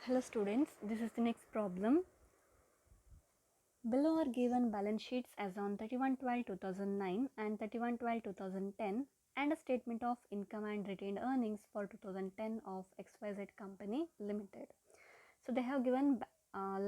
Hello students, this is the next problem. Below are given balance sheets as on 31/12/2009 and 31/12/2010 and a statement of income and retained earnings for 2010 of XYZ Company Limited. So they have given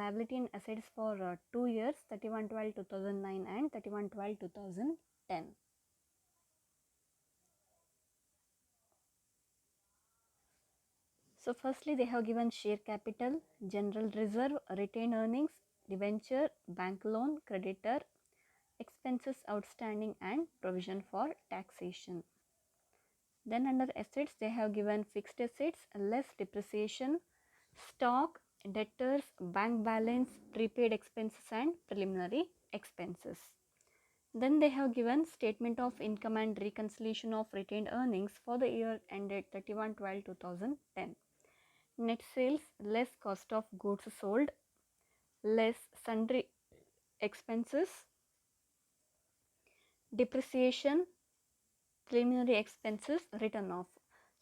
liability and assets for 2 years, 31/12/2009 and 31/12/2010. So firstly they have given share capital, general reserve, retained earnings, debenture, bank loan, creditor, expenses outstanding and provision for taxation. Then under assets they have given fixed assets less depreciation, stock, debtors, bank balance, prepaid expenses and preliminary expenses. Then they have given statement of income and reconciliation of retained earnings for the year ended 31/12/2010. Net sales less cost of goods sold less sundry expenses, depreciation, preliminary expenses written off.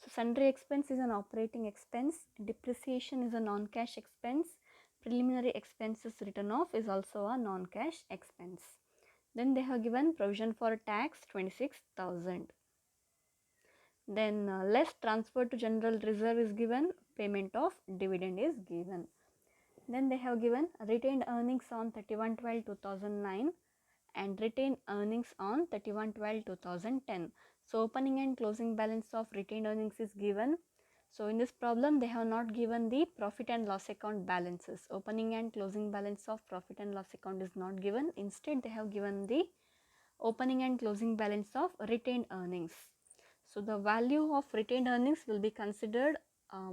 So sundry expense is an operating expense, depreciation is a non-cash expense, preliminary expenses written off is also a non-cash expense. Then they have given provision for tax 26,000. Then less transfer to general reserve is given, payment of dividend is given. Then they have given retained earnings on 31/12/2009 and retained earnings on 31/12/2010. So opening and closing balance of retained earnings is given. So in this problem they have not given the profit and loss account balances. Opening and closing balance of profit and loss account is not given. Instead they have given the opening and closing balance of retained earnings. So the value of retained earnings will be considered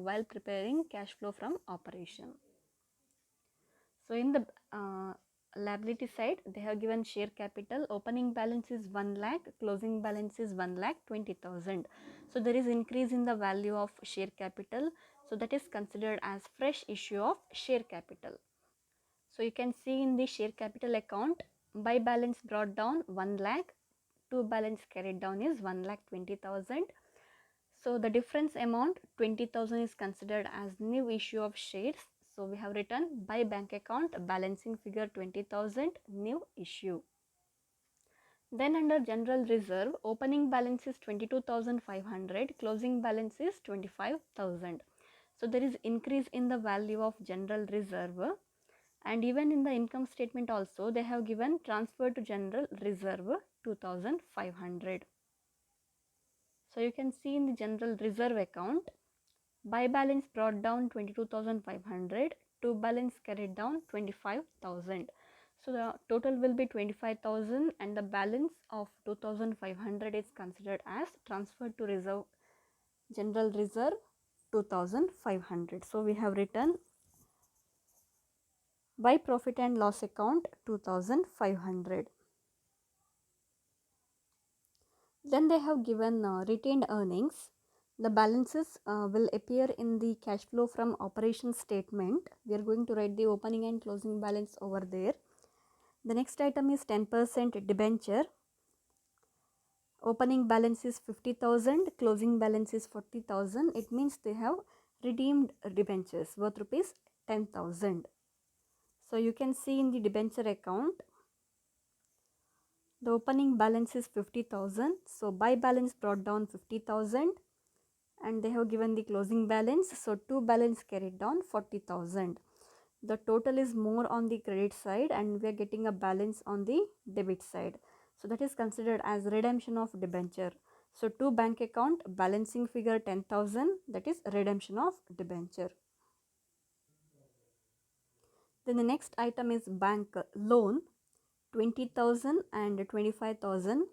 while preparing cash flow from operation. So in the liability side they have given share capital, opening balance is 1 lakh, closing balance is 1,20,000. So there is increase in the value of share capital, so that is considered as fresh issue of share capital. So you can see in the share capital account, by balance brought down 1 lakh, to balance carried down is 1,20,000. So the difference amount 20,000 is considered as new issue of shares. So we have written by bank account balancing figure 20,000 new issue. Then under general reserve, opening balance is 22,500, closing balance is 25,000. So there is increase in the value of general reserve, and even in the income statement also they have given transfer to general reserve 2,500. So you can see in the general reserve account, by balance brought down 22,500, to balance carried down 25,000. So the total will be 25,000 and the balance of 2,500 is considered as transferred to reserve, general reserve 2,500. So we have written by profit and loss account 2,500. Then they have given retained earnings. The balances will appear in the cash flow from operations statement. We are going to write the opening and closing balance over there. The next item is 10% debenture. Opening balance is 50,000, closing balance is 40,000. It means they have redeemed debentures worth rupees 10,000. So you can see in the debenture account, the opening balance is 50,000. So by balance brought down 50,000 and they have given the closing balance. So to balance carried down 40,000. The total is more on the credit side and we are getting a balance on the debit side. So that is considered as redemption of debenture. So to bank account balancing figure 10,000, that is redemption of debenture. Then the next item is bank loan 20,000 and 25,000.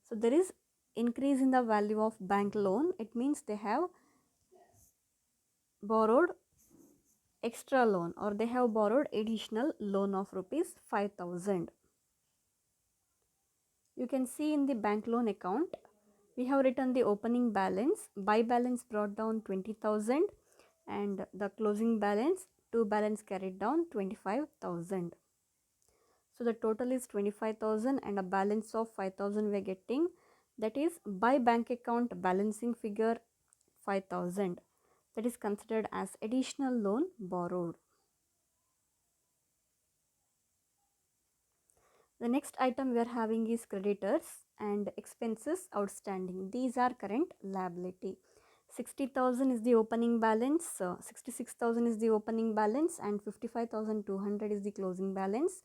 So there is increase in the value of bank loan. It means they have borrowed extra loan or they have borrowed additional loan of rupees 5,000. You can see in the bank loan account, we have written the opening balance, by balance brought down 20,000 and the closing balance, to balance carried down 25,000. So the total is 25,000 and a balance of 5,000 we are getting, that is by bank account balancing figure 5,000. that is considered as additional loan borrowed. The next item we are having is creditors and expenses outstanding. These are current liability. 60,000 is the opening balance, 66,000 is the opening balance, and 55,200 is the closing balance.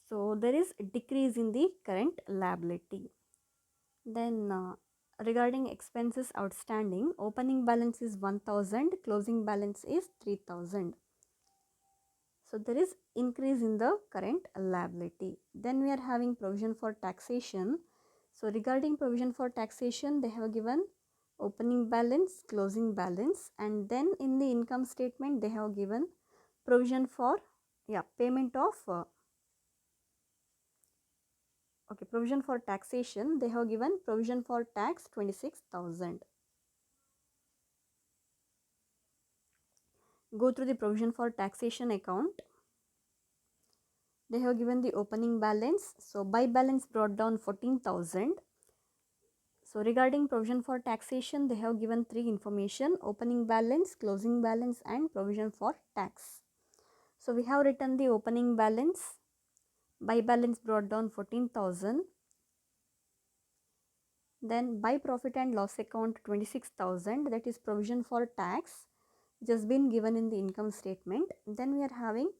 So there is a decrease in the current liability. Then regarding expenses outstanding, opening balance is 1,000, closing balance is 3,000. So there is increase in the current liability. Then we are having provision for taxation. So regarding provision for taxation, they have given opening balance, closing balance, and then in the income statement they have given provision for payment of provision for taxation. They have given provision for tax 26,000. Go through the provision for taxation account. They have given the opening balance. So by balance brought down 14,000. So regarding provision for taxation, they have given three information: opening balance, closing balance, and provision for tax. So we have written the opening balance. By balance brought down 14,000. Then by profit and loss account 26,000, that is provision for tax, just been given in the income statement. Then we are having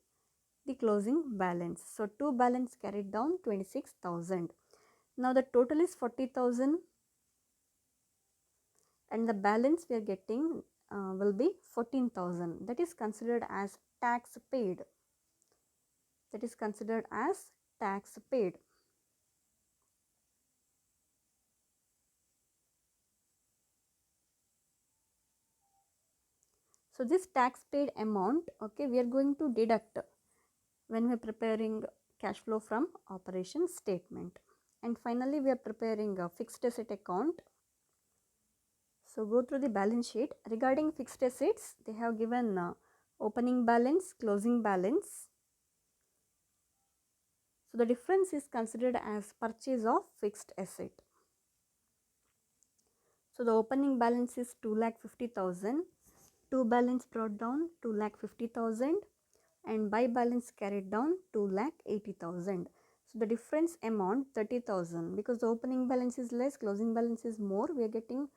the closing balance. So two balance carried down 26,000. Now the total is 40,000 and the balance we are getting will be 14,000. That is considered as tax paid. That is considered as tax paid. So this tax paid amount, we are going to deduct when we are preparing cash flow from operation statement. And finally, we are preparing a fixed asset account. So go through the balance sheet. Regarding fixed assets, they have given opening balance, closing balance. So the difference is considered as purchase of fixed asset. So the opening balance is 2,50,000. Two balance brought down 2,50,000 and by balance carried down 2,80,000. So the difference amount 30,000, because the opening balance is less, closing balance is more, we are getting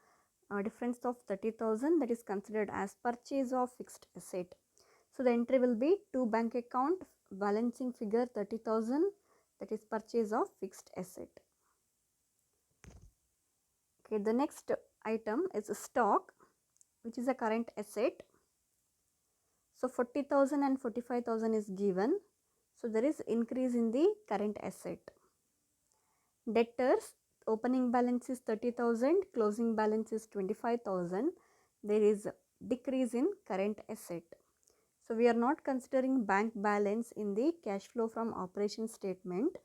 a difference of 30,000. That is considered as purchase of fixed asset. So the entry will be to bank account, balancing figure 30,000, that is purchase of fixed asset. Okay, the next item is stock, which is a current asset. So 40,000 and 45,000 is given. So there is increase in the current asset. Debtors, opening balance is 30,000, closing balance is 25,000. There is decrease in current asset. So we are not considering bank balance in the cash flow from operation statement.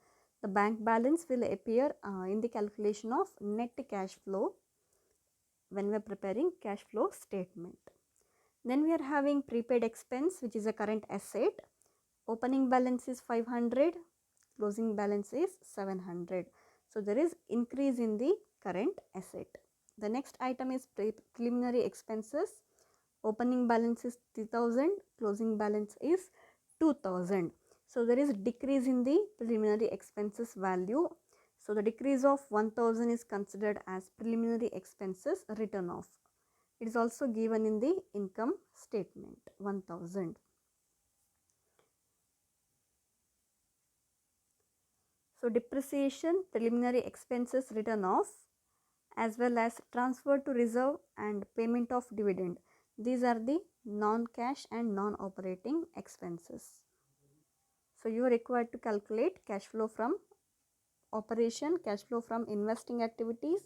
The bank balance will appear in the calculation of net cash flow when we are preparing cash flow statement. Then we are having prepaid expense, which is a current asset. Opening balance is 500, closing balance is 700. So there is increase in the current asset. The next item is preliminary expenses. Opening balance is 3,000, closing balance is 2,000. So there is decrease in the preliminary expenses value. So the decrease of 1,000 is considered as preliminary expenses written off. It is also given in the income statement, 1,000. So depreciation, preliminary expenses written off, as well as transfer to reserve and payment of dividend. These are the non-cash and non-operating expenses. So you are required to calculate cash flow from operation, cash flow from investing activities,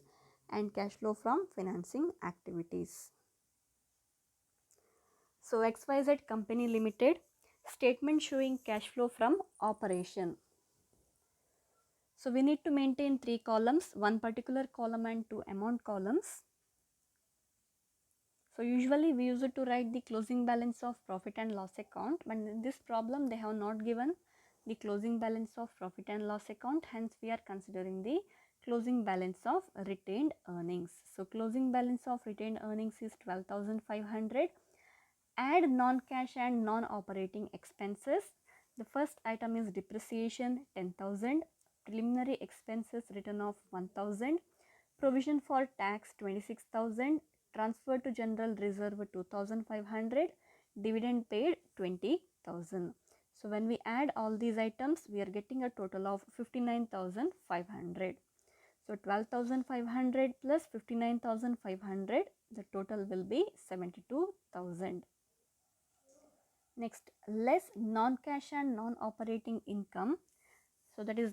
and cash flow from financing activities. So XYZ Company Limited, statement showing cash flow from operation. So we need to maintain three columns, one particular column and two amount columns. So usually we use it to write the closing balance of profit and loss account, but in this problem they have not given the closing balance of profit and loss account, hence we are considering the closing balance of retained earnings. So closing balance of retained earnings is 12,500. Add non-cash and non-operating expenses. The first item is depreciation 10,000, preliminary expenses written off 1,000, provision for tax 26,000, transfer to general reserve 2,500, dividend paid 20,000. So when we add all these items, we are getting a total of 59,500. So 12,500 plus 59,500, the total will be 72,000. Next, less non-cash and non-operating income. So that is,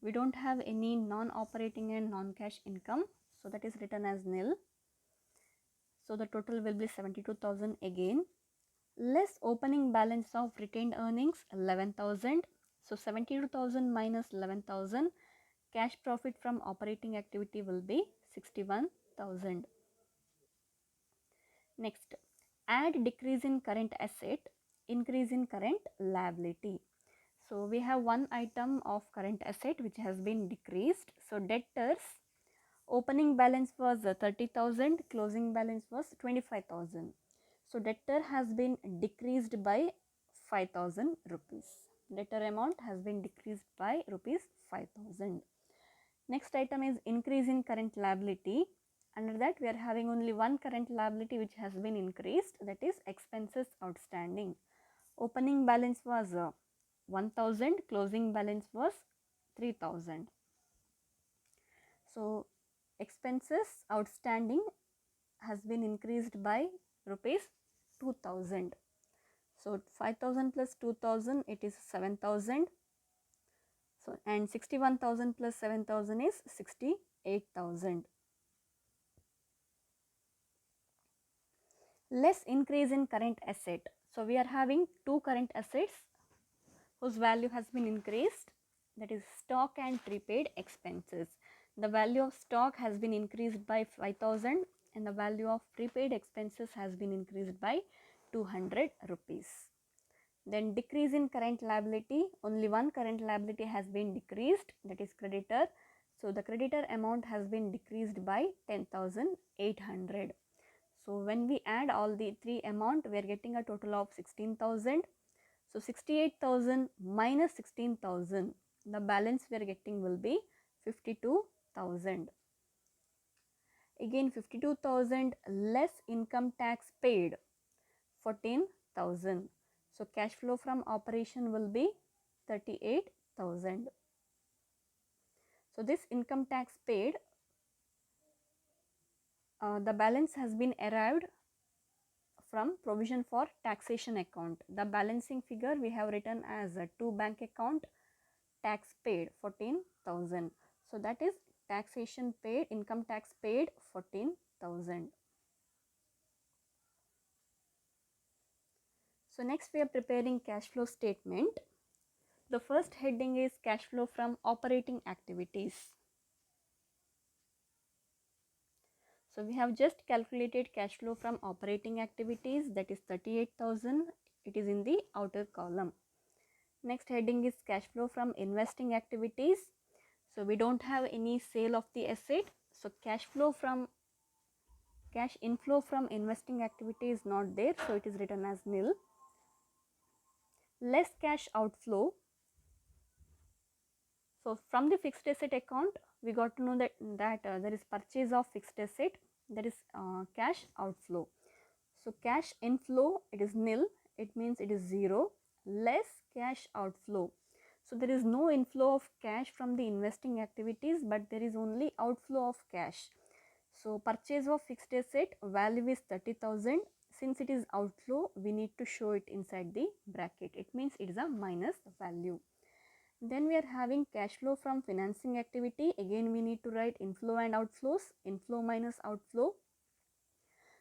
we don't have any non-operating and non-cash income. So that is written as nil. So the total will be 72,000 again. Less opening balance of retained earnings 11,000. So 72,000 minus 11,000. Cash profit from operating activity will be 61,000. Next, add decrease in current asset, increase in current liability. So we have one item of current asset which has been decreased. So debtors, opening balance was 30,000, closing balance was 25,000. So debtor has been decreased by 5,000 rupees. Debtor amount has been decreased by rupees 5,000. Next item is increase in current liability. Under that we are having only one current liability which has been increased, that is expenses outstanding. Opening balance was 1,000, closing balance was 3,000. So expenses outstanding has been increased by rupees 2,000. So 5,000 plus 2,000, it is 7,000. So and 61,000 plus 7,000 is 68,000. Less increase in current asset. So we are having two current assets whose value has been increased, that is stock and prepaid expenses. The value of stock has been increased by 5,000 and the value of prepaid expenses has been increased by 200 rupees. Then decrease in current liability, only one current liability has been decreased, that is creditor. So the creditor amount has been decreased by 10,800. So when we add all the three amount, we are getting a total of 16,000. So 68,000 minus 16,000, the balance we are getting will be 52,000. Again 52,000 less income tax paid 14,000. So cash flow from operation will be 38,000. So this income tax paid, the balance has been arrived from provision for taxation account. The balancing figure we have written as a to bank account, tax paid 14,000. So that is taxation paid, income tax paid 14,000. So next we are preparing cash flow statement. The first heading is cash flow from operating activities. So we have just calculated cash flow from operating activities, that is 38,000. It is in the outer column. Next heading is cash flow from investing activities. So we don't have any sale of the asset. So cash inflow from investing activity is not there. So it is written as nil. Less cash outflow. So from the fixed asset account, we got to know that there is purchase of fixed asset, that is cash outflow. So cash inflow, it is nil, it means it is 0. Less cash outflow. So there is no inflow of cash from the investing activities, but there is only outflow of cash. So purchase of fixed asset value is 30,000. Since it is outflow, we need to show it inside the bracket. It means it is a minus value. Then we are having cash flow from financing activity. Again we need to write inflow and outflows. Inflow minus outflow.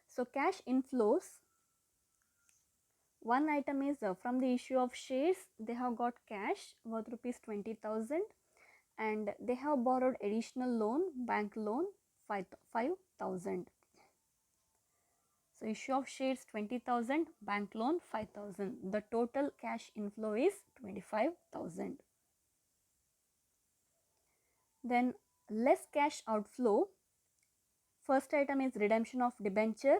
So cash inflows, one item is from the issue of shares. They have got cash worth rupees 20,000 and they have borrowed additional loan, bank loan 5,000. So issue of shares 20,000, bank loan 5,000. The total cash inflow is 25,000. Then less cash outflow. First item is redemption of debenture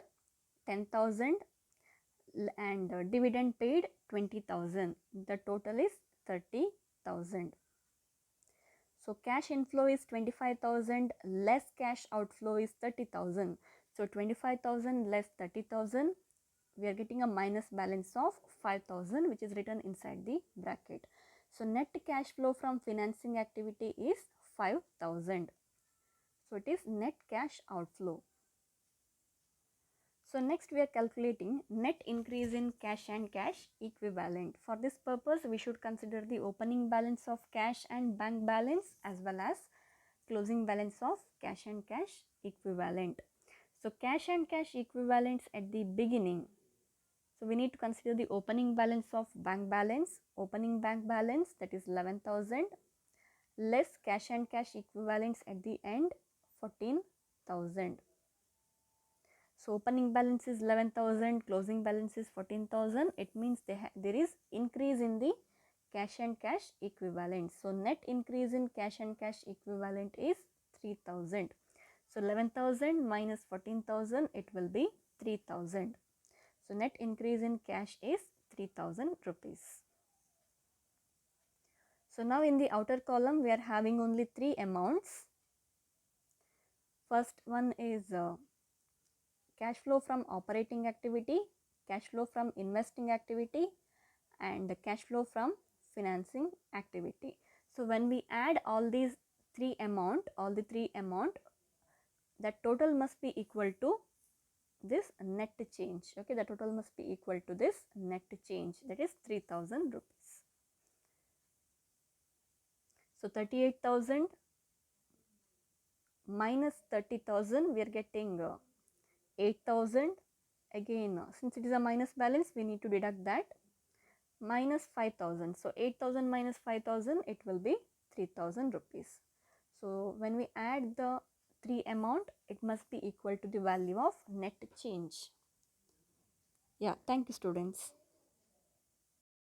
10,000 and dividend paid 20,000. The total is 30,000. So cash inflow is 25,000, less cash outflow is 30,000. So 25,000 less 30,000, we are getting a minus balance of 5,000, which is written inside the bracket. So net cash flow from financing activity is 5,000. So it is net cash outflow. So next we are calculating net increase in cash and cash equivalent. For this purpose, we should consider the opening balance of cash and bank balance as well as closing balance of cash and cash equivalent. So cash and cash equivalents at the beginning. So we need to consider the opening balance of bank balance. Opening bank balance, that is 11,000, less cash and cash equivalents at the end 14,000. So opening balance is 11,000, closing balance is 14,000. It means there is increase in the cash and cash equivalent. So net increase in cash and cash equivalent is 3,000. So 11,000 minus 14,000, it will be 3,000. So net increase in cash is 3,000 rupees. So now in the outer column, we are having only three amounts. First one is cash flow from operating activity, cash flow from investing activity, and cash flow from financing activity. So when we add all the three amount, that total must be equal to this net change. Okay, the total must be equal to this net change, that is 3,000 rupees. So 38,000 minus 30,000, we are getting 8,000. Again, since it is a minus balance, we need to deduct that, minus 5,000. So 8,000 minus 5,000, it will be 3,000 rupees. So when we add the three amount, it must be equal to the value of net change. Yeah, thank you students.